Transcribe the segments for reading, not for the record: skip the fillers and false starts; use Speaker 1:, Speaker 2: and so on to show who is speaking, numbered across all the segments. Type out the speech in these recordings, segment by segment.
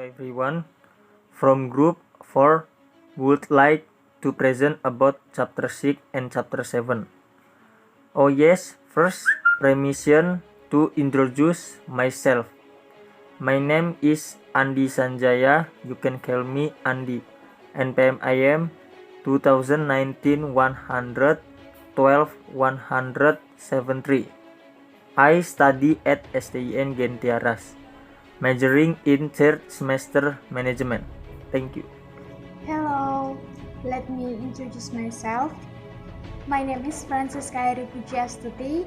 Speaker 1: everyone. From Group 4 would like to present about Chapter 6 and Chapter 7. Oh yes, first permission to introduce myself. My name is Andi Sanjaya, you can call me Andi. NPM I am 2019 112 173. I study at STIN Gentiaras, majoring in third semester management. Thank you.
Speaker 2: Hello, let me introduce myself. My name is Francisca Eri Pujiastuti.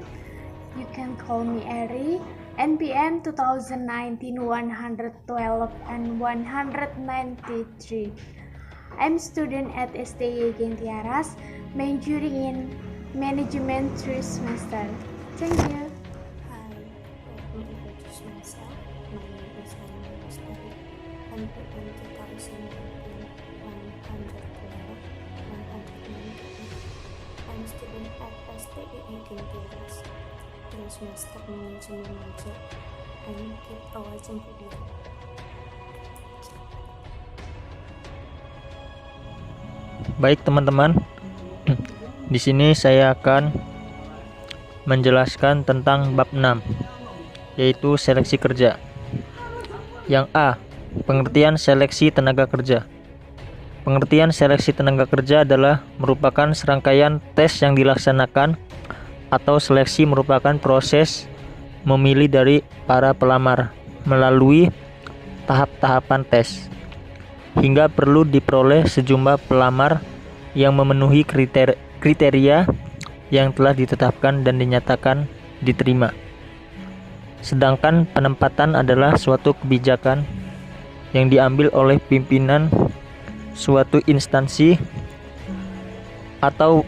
Speaker 2: You can call me Eri. NPM 2019 112 and 193. I'm student at STI Gentiaras, majoring in management third semester. Thank you.
Speaker 3: Hi, let me introduce myself. My name is Hannah Mustari. NPM 2019 112 198. I'm student at STI Gentiaras, third semester management major, and keep watching video.
Speaker 1: Baik teman-teman, di sini saya akan menjelaskan tentang bab 6, yaitu seleksi kerja. Yang A, pengertian seleksi tenaga kerja. Pengertian seleksi tenaga kerja adalah merupakan serangkaian tes yang dilaksanakan atau seleksi merupakan proses memilih dari para pelamar melalui tahap-tahapan tes hingga perlu diperoleh sejumlah pelamar yang memenuhi kriteria yang telah ditetapkan dan dinyatakan diterima. Sedangkan penempatan adalah suatu kebijakan yang diambil oleh pimpinan suatu instansi atau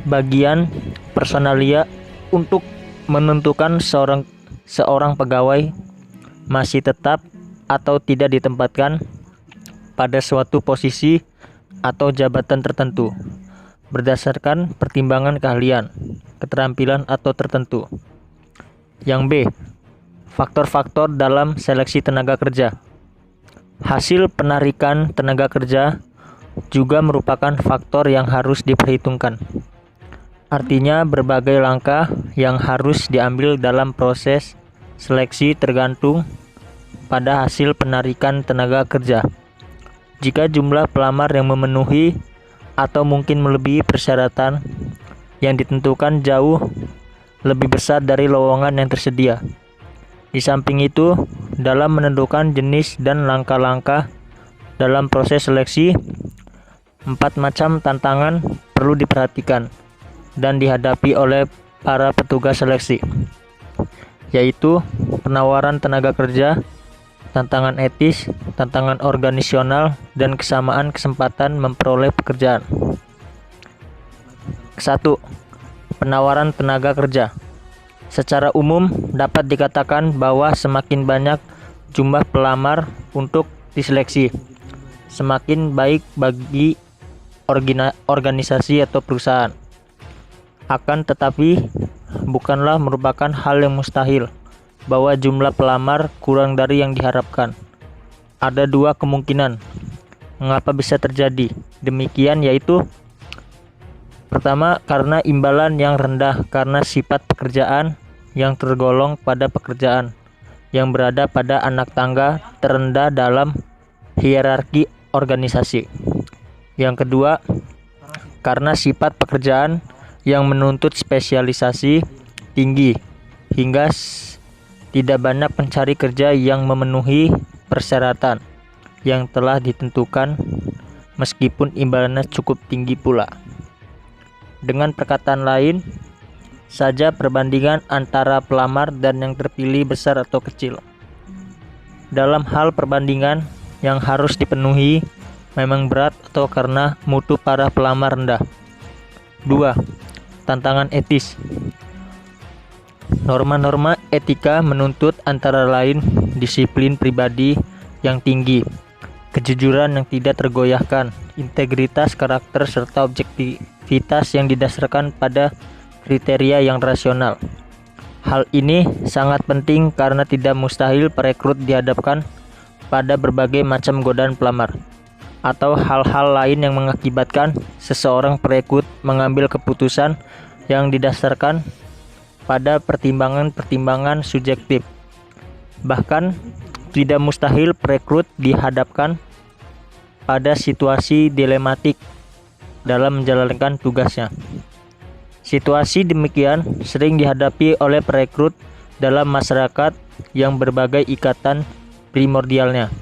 Speaker 1: bagian personalia untuk menentukan seorang pegawai masih tetap atau tidak ditempatkan pada suatu posisi atau jabatan tertentu berdasarkan pertimbangan keahlian, keterampilan atau tertentu. Yang B, faktor-faktor dalam seleksi tenaga kerja. Hasil penarikan tenaga kerja juga merupakan faktor yang harus diperhitungkan. Artinya berbagai langkah yang harus diambil dalam proses seleksi tergantung pada hasil penarikan tenaga kerja. Jika jumlah pelamar yang memenuhi atau mungkin melebihi persyaratan yang ditentukan jauh lebih besar dari lowongan yang tersedia. Di samping itu, dalam menentukan jenis dan langkah-langkah dalam proses seleksi, 4 macam tantangan perlu diperhatikan dan dihadapi oleh para petugas seleksi, yaitu penawaran tenaga kerja, tantangan etis, tantangan organisasional, dan kesamaan kesempatan memperoleh pekerjaan. 1. Penawaran tenaga kerja. Secara umum dapat dikatakan bahwa semakin banyak jumlah pelamar untuk diseleksi, semakin baik bagi organisasi atau perusahaan. Akan tetapi, bukanlah merupakan hal yang mustahil bahwa jumlah pelamar kurang dari yang diharapkan. Ada 2 kemungkinan mengapa bisa terjadi demikian, yaitu pertama, karena imbalan yang rendah karena sifat pekerjaan yang tergolong pada pekerjaan yang berada pada anak tangga terendah dalam hierarki organisasi. Yang kedua, karena sifat pekerjaan yang menuntut spesialisasi tinggi hingga tidak banyak pencari kerja yang memenuhi persyaratan yang telah ditentukan meskipun imbalannya cukup tinggi pula. Dengan perkataan lain saja, perbandingan antara pelamar dan yang terpilih besar atau kecil. Dalam hal perbandingan yang harus dipenuhi memang berat atau karena mutu para pelamar rendah. 2. Tantangan etis. Norma-norma etika menuntut antara lain disiplin pribadi yang tinggi, kejujuran yang tidak tergoyahkan, integritas karakter serta objektivitas yang didasarkan pada kriteria yang rasional. Hal ini sangat penting karena tidak mustahil perekrut dihadapkan pada berbagai macam godaan pelamar, atau hal-hal lain yang mengakibatkan seseorang perekrut mengambil keputusan yang didasarkan pada pertimbangan-pertimbangan subjektif. Bahkan, tidak mustahil perekrut dihadapkan pada situasi dilematik dalam menjalankan tugasnya. Situasi demikian sering dihadapi oleh perekrut dalam masyarakat yang berbagai ikatan primordialnya,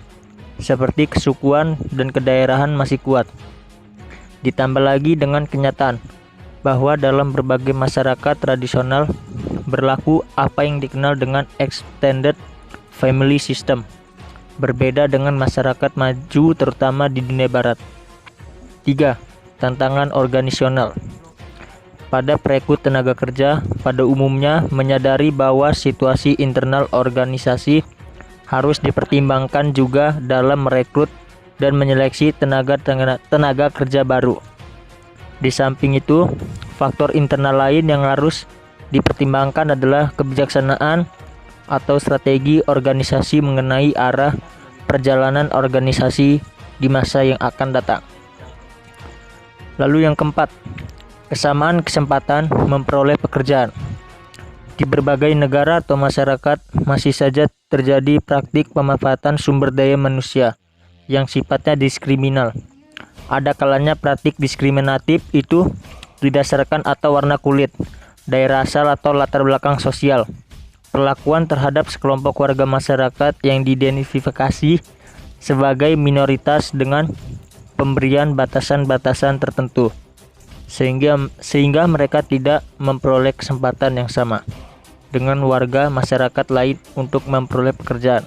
Speaker 1: seperti kesukuan dan kedaerahan masih kuat. Ditambah lagi dengan kenyataan bahwa dalam berbagai masyarakat tradisional berlaku apa yang dikenal dengan extended family system, berbeda dengan masyarakat maju terutama di dunia barat. 3. Tantangan organisasional. Pada perekrut tenaga kerja, pada umumnya menyadari bahwa situasi internal organisasi harus dipertimbangkan juga dalam merekrut dan menyeleksi tenaga kerja baru. Di samping itu, faktor internal lain yang harus dipertimbangkan adalah kebijaksanaan atau strategi organisasi mengenai arah perjalanan organisasi di masa yang akan datang. Lalu yang keempat, kesamaan kesempatan memperoleh pekerjaan. Di berbagai negara atau masyarakat masih saja terjadi praktik pemanfaatan sumber daya manusia yang sifatnya diskriminal. Ada kalanya praktik diskriminatif itu didasarkan atau warna kulit, daerah asal atau latar belakang sosial. Perlakuan terhadap sekelompok warga masyarakat yang diidentifikasi sebagai minoritas dengan pemberian batasan-batasan tertentu, sehingga mereka tidak memperoleh kesempatan yang sama dengan warga masyarakat lain untuk memperoleh pekerjaan.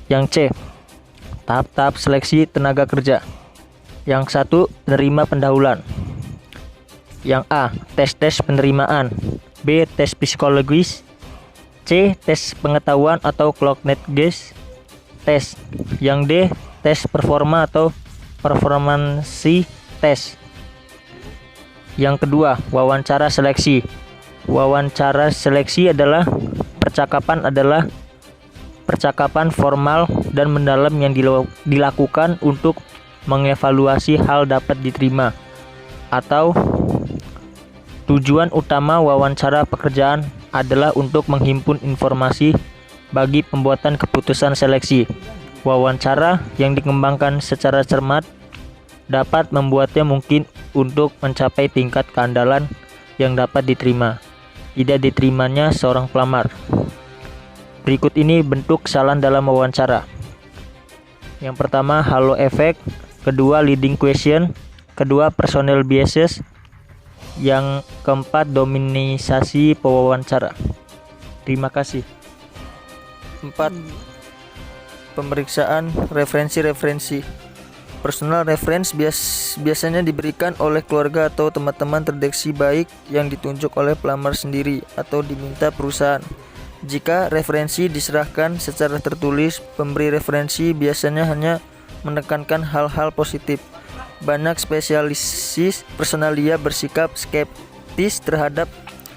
Speaker 1: Yang C, tahap-tahap seleksi tenaga kerja. Yang 1, penerima pendahuluan. Yang A, tes-tes penerimaan. B, tes psikologis. C, tes pengetahuan atau cognitive tes. Yang D, tes performa atau performance test. Yang kedua, wawancara seleksi. Wawancara seleksi adalah percakapan formal dan mendalam yang dilakukan untuk mengevaluasi hal dapat diterima, atau tujuan utama wawancara pekerjaan adalah untuk menghimpun informasi bagi pembuatan keputusan seleksi. Wawancara yang dikembangkan secara cermat dapat membuatnya mungkin untuk mencapai tingkat keandalan yang dapat diterima, tidak diterimanya seorang pelamar. Berikut ini bentuk kesalahan dalam wawancara. Yang pertama, halo effect. Kedua, leading question. Kedua, personal biases. Yang keempat, dominasi pewawancara. Terima kasih. 4. Pemeriksaan referensi. Personal reference biasanya diberikan oleh keluarga atau teman-teman terdeteksi baik yang ditunjuk oleh pelamar sendiri atau diminta perusahaan. Jika referensi diserahkan secara tertulis, pemberi referensi biasanya hanya menekankan hal-hal positif. Banyak spesialis personalia bersikap skeptis terhadap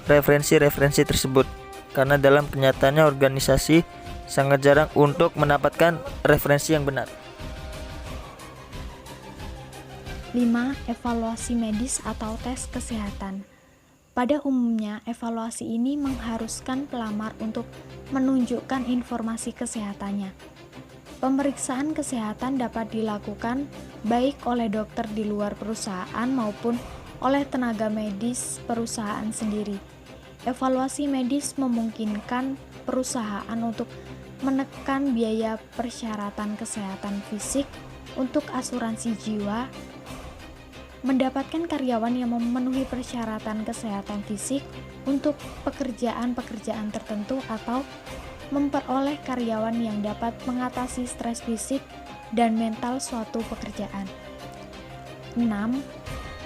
Speaker 1: referensi-referensi tersebut, karena dalam kenyataannya organisasi sangat jarang untuk mendapatkan referensi yang benar.
Speaker 4: 5. Evaluasi medis atau tes kesehatan. Pada umumnya, evaluasi ini mengharuskan pelamar untuk menunjukkan informasi kesehatannya. Pemeriksaan kesehatan dapat dilakukan baik oleh dokter di luar perusahaan maupun oleh tenaga medis perusahaan sendiri. Evaluasi medis memungkinkan perusahaan untuk menekan biaya persyaratan kesehatan fisik untuk asuransi jiwa, mendapatkan karyawan yang memenuhi persyaratan kesehatan fisik untuk pekerjaan-pekerjaan tertentu, atau memperoleh karyawan yang dapat mengatasi stres fisik dan mental suatu pekerjaan. 6.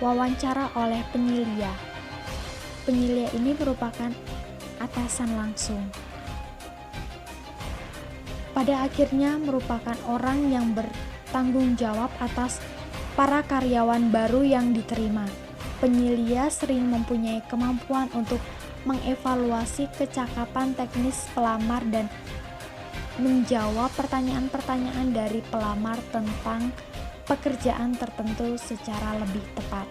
Speaker 4: Wawancara oleh penyilia. Penyilia ini merupakan atasan langsung. Pada akhirnya merupakan orang yang bertanggung jawab atas para karyawan baru yang diterima. Penyilia sering mempunyai kemampuan untuk mengevaluasi kecakapan teknis pelamar dan menjawab pertanyaan-pertanyaan dari pelamar tentang pekerjaan tertentu secara lebih tepat.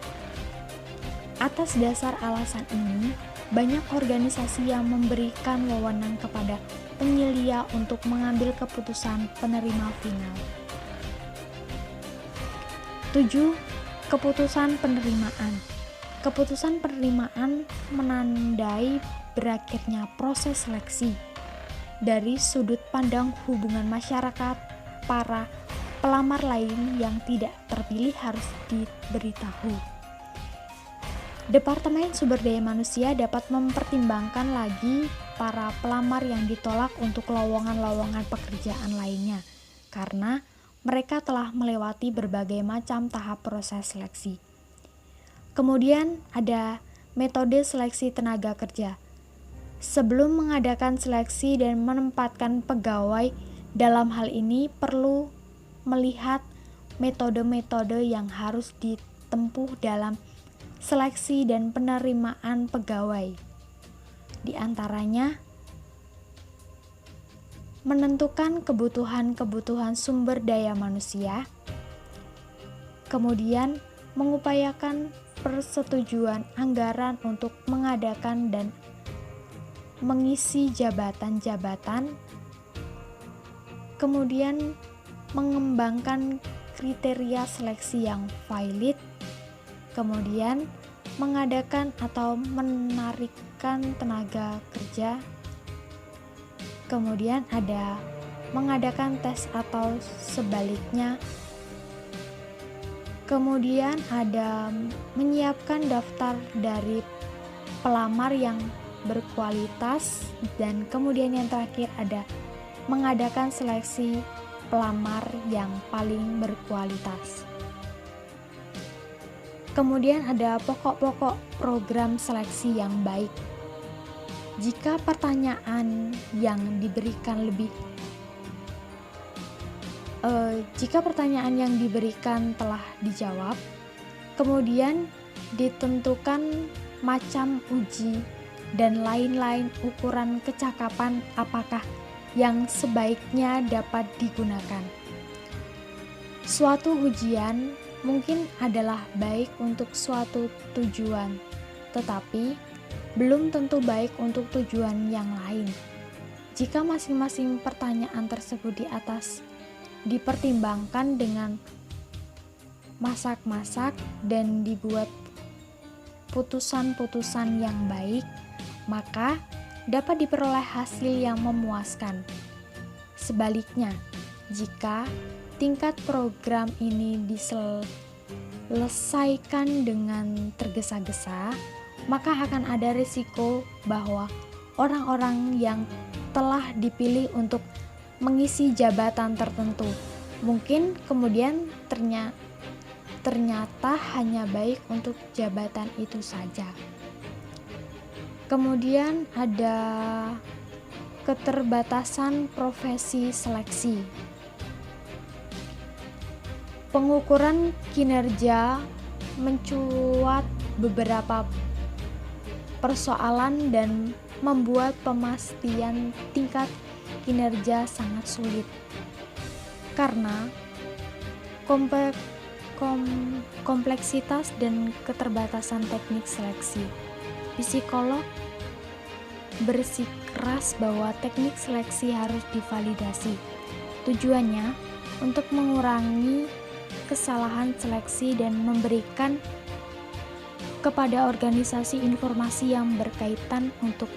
Speaker 4: Atas dasar alasan ini, banyak organisasi yang memberikan wewenang kepada penyelia untuk mengambil keputusan penerima final. 7. Keputusan penerimaan. Keputusan penerimaan menandai berakhirnya proses seleksi. Dari sudut pandang hubungan masyarakat, para pelamar lain yang tidak terpilih harus diberitahu. Departemen Sumber Daya Manusia dapat mempertimbangkan lagi para pelamar yang ditolak untuk lowongan-lowongan pekerjaan lainnya, karena mereka telah melewati berbagai macam tahap proses seleksi. Kemudian ada metode seleksi tenaga kerja. Sebelum mengadakan seleksi dan menempatkan pegawai, dalam hal ini perlu melihat metode-metode yang harus ditempuh dalam seleksi dan penerimaan pegawai. Di antaranya, menentukan kebutuhan-kebutuhan sumber daya manusia, kemudian mengupayakan persetujuan anggaran untuk mengadakan dan mengisi jabatan-jabatan, kemudian mengembangkan kriteria seleksi yang valid, kemudian mengadakan atau menarikkan tenaga kerja, kemudian ada mengadakan tes atau sebaliknya, kemudian ada menyiapkan daftar dari pelamar yang berkualitas, dan kemudian yang terakhir ada mengadakan seleksi pelamar yang paling berkualitas. Kemudian ada pokok-pokok program seleksi yang baik. Jika pertanyaan yang diberikan telah dijawab, kemudian ditentukan macam uji dan lain-lain ukuran kecakapan apakah yang sebaiknya dapat digunakan. Suatu ujian mungkin adalah baik untuk suatu tujuan, tetapi belum tentu baik untuk tujuan yang lain. Jika masing-masing pertanyaan tersebut di atas dipertimbangkan dengan masak-masak dan dibuat putusan-putusan yang baik, maka dapat diperoleh hasil yang memuaskan. Sebaliknya, jika tingkat program ini diselesaikan dengan tergesa-gesa, maka akan ada risiko bahwa orang-orang yang telah dipilih untuk mengisi jabatan tertentu mungkin kemudian ternyata hanya baik untuk jabatan itu saja. Kemudian ada keterbatasan profesi seleksi. Pengukuran kinerja mencuat beberapa persoalan dan membuat pemastian tingkat kinerja sangat sulit karena kompleksitas dan keterbatasan teknik seleksi. Psikolog bersikeras bahwa teknik seleksi harus divalidasi. Tujuannya untuk mengurangi kesalahan seleksi dan memberikan kepada organisasi informasi yang berkaitan untuk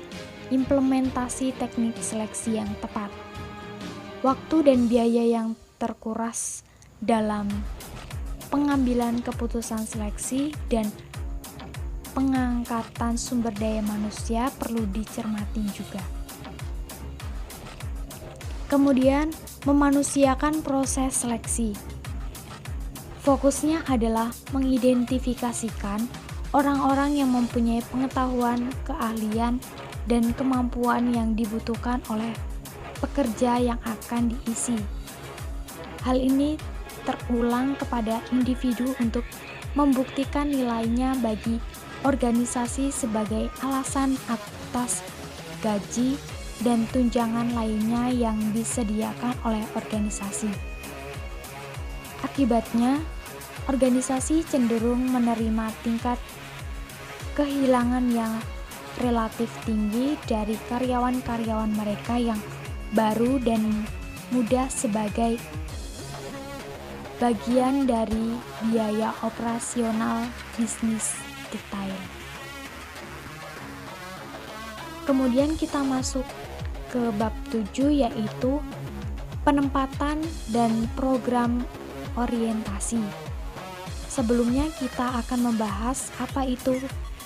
Speaker 4: implementasi teknik seleksi yang tepat. Waktu dan biaya yang terkuras dalam pengambilan keputusan seleksi dan pengangkatan sumber daya manusia perlu dicermati juga. Kemudian, memanusiakan proses seleksi. Fokusnya adalah mengidentifikasikan orang-orang yang mempunyai pengetahuan, keahlian, dan kemampuan yang dibutuhkan oleh pekerja yang akan diisi. Hal ini terulang kepada individu untuk membuktikan nilainya bagi organisasi sebagai alasan atas gaji, dan tunjangan lainnya yang disediakan oleh organisasi. Akibatnya, organisasi cenderung menerima tingkat kehilangan yang relatif tinggi dari karyawan-karyawan mereka yang baru dan mudah sebagai bagian dari biaya operasional bisnis detail. Kemudian kita masuk ke bab 7, yaitu penempatan dan program orientasi. Sebelumnya kita akan membahas apa itu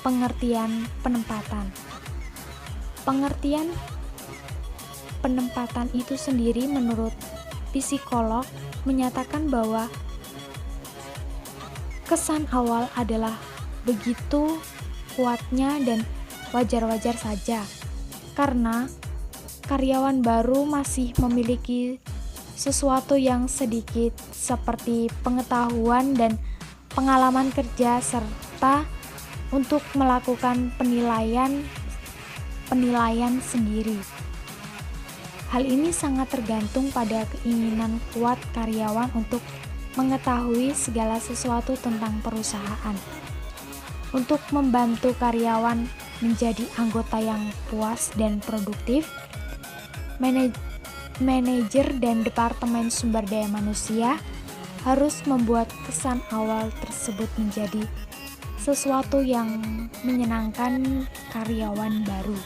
Speaker 4: pengertian penempatan. Pengertian penempatan itu sendiri menurut psikolog menyatakan bahwa kesan awal adalah begitu kuatnya dan wajar-wajar saja, karena karyawan baru masih memiliki sesuatu yang sedikit seperti pengetahuan dan pengalaman kerja serta untuk melakukan penilaian sendiri. Hal ini sangat tergantung pada keinginan kuat karyawan untuk mengetahui segala sesuatu tentang perusahaan. Untuk membantu karyawan menjadi anggota yang puas dan produktif, manajer dan departemen sumber daya manusia harus membuat kesan awal tersebut menjadi sesuatu yang menyenangkan karyawan baru.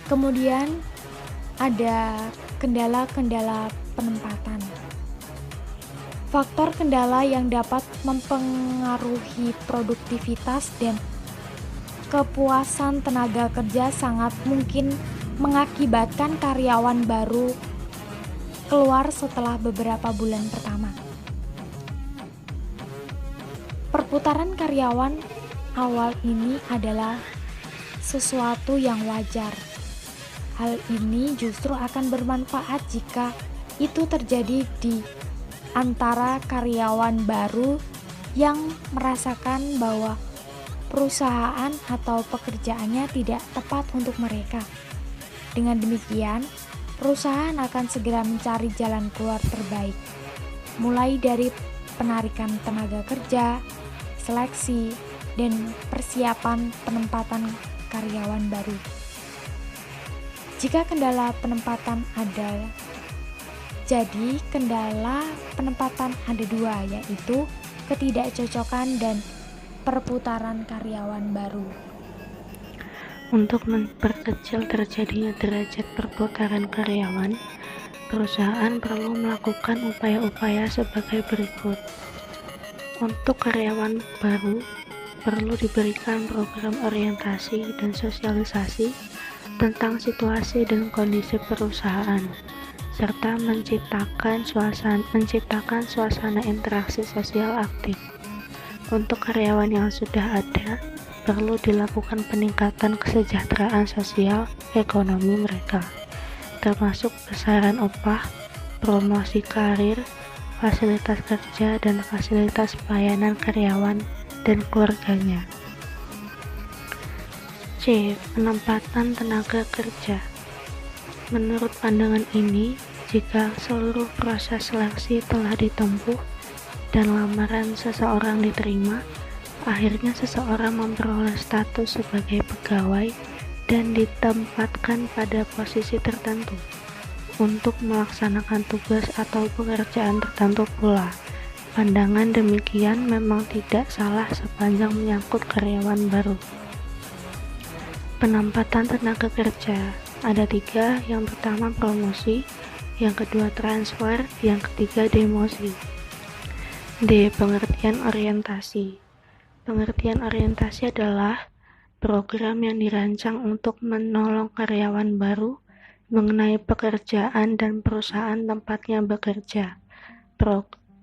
Speaker 4: Kemudian ada kendala-kendala penempatan. Faktor kendala yang dapat mempengaruhi produktivitas dan kepuasan tenaga kerja sangat mungkin mengakibatkan karyawan baru keluar setelah beberapa bulan pertama. Perputaran karyawan awal ini adalah sesuatu yang wajar. Hal ini justru akan bermanfaat jika itu terjadi di antara karyawan baru yang merasakan bahwa perusahaan atau pekerjaannya tidak tepat untuk mereka. Dengan demikian, perusahaan akan segera mencari jalan keluar terbaik, mulai dari penarikan tenaga kerja, seleksi, dan persiapan penempatan karyawan baru. Jika kendala penempatan ada, jadi kendala penempatan ada dua, yaitu ketidakcocokan dan perputaran karyawan baru.
Speaker 3: Untuk memperkecil terjadinya derajat perputaran karyawan, perusahaan perlu melakukan upaya-upaya sebagai berikut. Untuk karyawan baru, perlu diberikan program orientasi dan sosialisasi tentang situasi dan kondisi perusahaan, serta menciptakan suasana interaksi sosial aktif. Untuk karyawan yang sudah ada, perlu dilakukan peningkatan kesejahteraan sosial ekonomi mereka, termasuk besaran upah, promosi karir, fasilitas kerja, dan fasilitas pelayanan karyawan dan keluarganya. C. Penempatan tenaga kerja. Menurut pandangan ini, jika seluruh proses seleksi telah ditempuh dan lamaran seseorang diterima, akhirnya seseorang memperoleh status sebagai pegawai dan ditempatkan pada posisi tertentu untuk melaksanakan tugas atau pekerjaan tertentu pula. Pandangan demikian memang tidak salah sepanjang menyangkut karyawan baru. Penempatan tenaga kerja ada 3, yang pertama promosi, yang kedua transfer, yang ketiga demosi. D. Pengertian orientasi. Pengertian orientasi adalah program yang dirancang untuk menolong karyawan baru mengenai pekerjaan dan perusahaan tempatnya bekerja.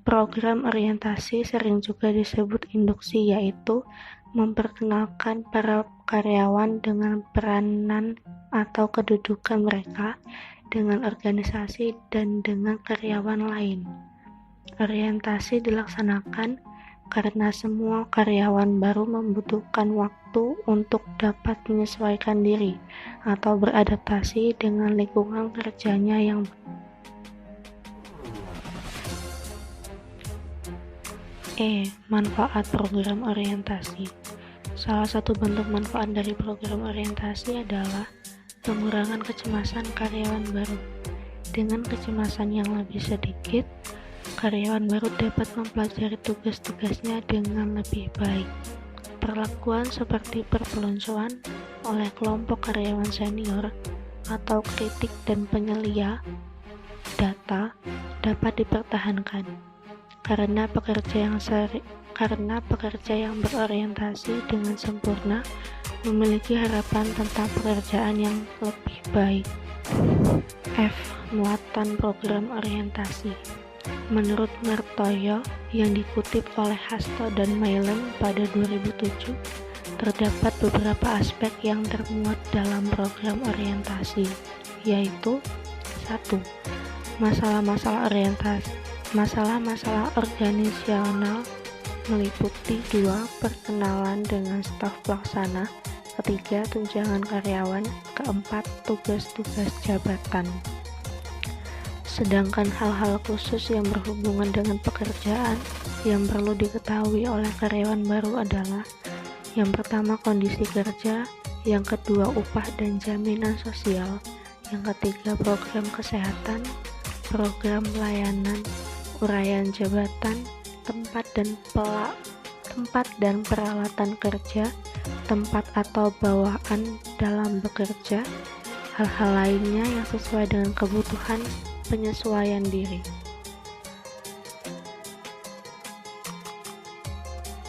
Speaker 3: Program orientasi sering juga disebut induksi, yaitu memperkenalkan para karyawan dengan peranan atau kedudukan mereka dengan organisasi dan dengan karyawan lain. Orientasi dilaksanakan karena semua karyawan baru membutuhkan waktu untuk dapat menyesuaikan diri atau beradaptasi dengan lingkungan kerjanya yang manfaat program orientasi. Salah satu bentuk manfaat dari program orientasi adalah pengurangan kecemasan karyawan baru. Dengan kecemasan yang lebih sedikit, karyawan baru dapat mempelajari tugas-tugasnya dengan lebih baik. Perlakuan seperti perpeloncoan oleh kelompok karyawan senior atau kritik dan penyelia data dapat dipertahankan karena pekerja yang berorientasi dengan sempurna memiliki harapan tentang pekerjaan yang lebih baik. F. Muatan program orientasi. Menurut Martoyo yang dikutip oleh Hasto dan Mailen pada 2007, terdapat beberapa aspek yang termuat dalam program orientasi, yaitu 1. Masalah-masalah organisasional meliputi 2. Perkenalan dengan staf pelaksana, 3. Tunjangan karyawan, 4. Tugas-tugas jabatan. Sedangkan hal-hal khusus yang berhubungan dengan pekerjaan yang perlu diketahui oleh karyawan baru adalah: yang pertama, kondisi kerja; yang kedua, upah dan jaminan sosial; yang ketiga, program kesehatan; program layanan, uraian jabatan, tempat dan peralatan kerja, tempat atau bawaan dalam bekerja, hal-hal lainnya yang sesuai dengan kebutuhan penyesuaian diri.